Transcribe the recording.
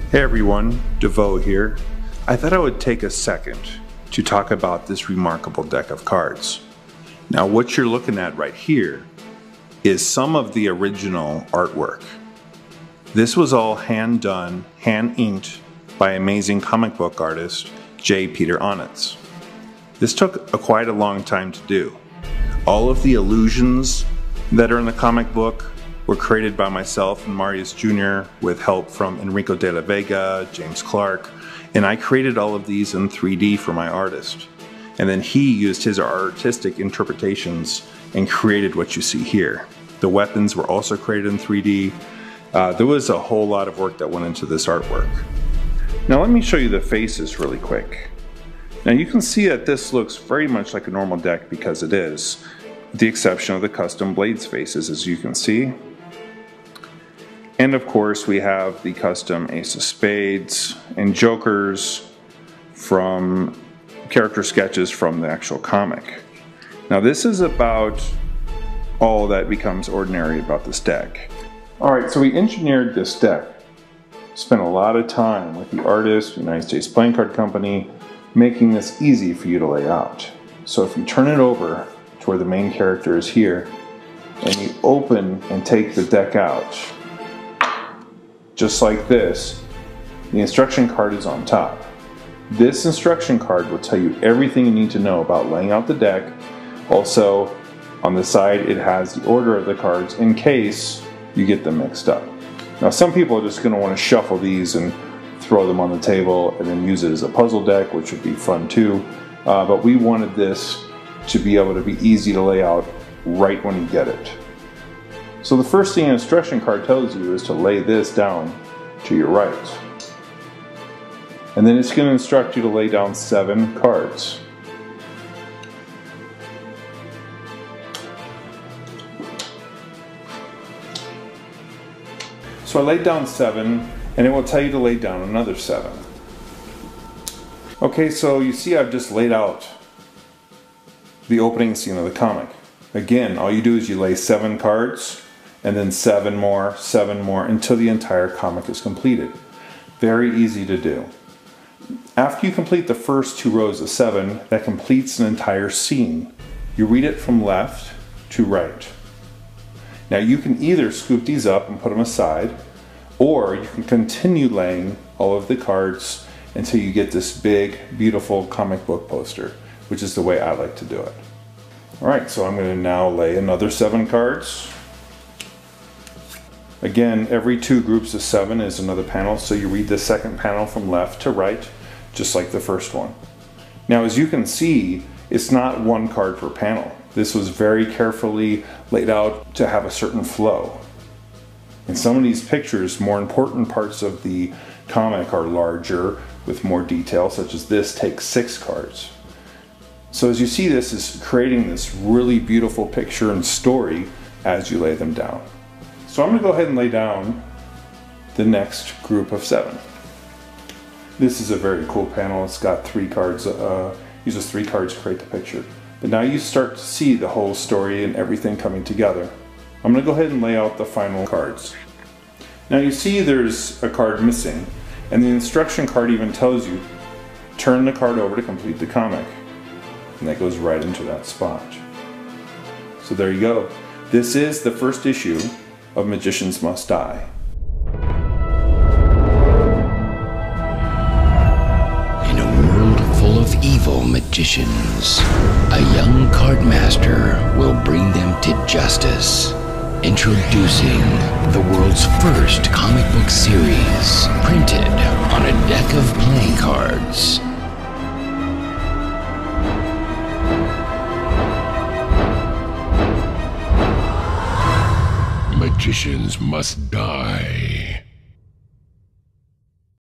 Hey everyone, DeVoe here. I thought I would take a second to talk about this remarkable deck of cards. Now what you're looking at right here is some of the original artwork. This was all hand done, hand inked by amazing comic book artist J. Peter Onitz. This took quite a long time to do. All of the illusions that are in the comic book were created by myself and Marius Jr. with help from Enrico de la Vega, James Clark, and I created all of these in 3D for my artist. And then he used his artistic interpretations and created what you see here. The weapons were also created in 3D. There was a whole lot of work that went into this artwork. Now let me show you the faces really quick. Now you can see that this looks very much like a normal deck because it is, with the exception of the custom blades faces, as you can see. And of course we have the custom Ace of Spades and Jokers from character sketches from the actual comic. Now this is about all that becomes ordinary about this deck. Alright, so we engineered this deck. Spent a lot of time with the artist, the United States Playing Card Company, making this easy for you to lay out. So if you turn it over to where the main character is here, and you open and take the deck out, just like this, the instruction card is on top. This instruction card will tell you everything you need to know about laying out the deck. Also, on the side it has the order of the cards in case you get them mixed up. Now some people are just going to want to shuffle these and throw them on the table and then use it as a puzzle deck, which would be fun too. But we wanted this to be able to be easy to lay out right when you get it. So the first thing an instruction card tells you is to lay this down to your right. And then it's going to instruct you to lay down 7 cards. So I laid down 7, and it will tell you to lay down another 7. Okay, so you see I've just laid out the opening scene of the comic. Again, all you do is you lay 7 cards, and then 7 more, until the entire comic is completed. Very easy to do. After you complete the first 2 rows of 7, that completes an entire scene. You read it from left to right. Now you can either scoop these up and put them aside, or you can continue laying all of the cards until you get this big, beautiful comic book poster, which is the way I like to do it. Alright, so I'm going to now lay another 7 cards. Again, every 2 groups of 7 is another panel, so you read the second panel from left to right, just like the first one. Now as you can see, it's not 1 card per panel. This was very carefully laid out to have a certain flow. In some of these pictures, more important parts of the comic are larger with more detail, such as this takes 6 cards. So as you see, this is creating this really beautiful picture and story as you lay them down. So I'm going to go ahead and lay down the next group of 7. This is a very cool panel. It's got 3 cards, uses 3 cards to create the picture. But now you start to see the whole story and everything coming together. I'm going to go ahead and lay out the final cards. Now you see there's a card missing, and the instruction card even tells you, turn the card over to complete the comic. And that goes right into that spot. So there you go. This is the first issue of Magicians Must Die. In a world full of evil magicians, a young card master will bring them to justice. Introducing the world's first comic book series, printed on a deck of playing cards. Magicians Must Die.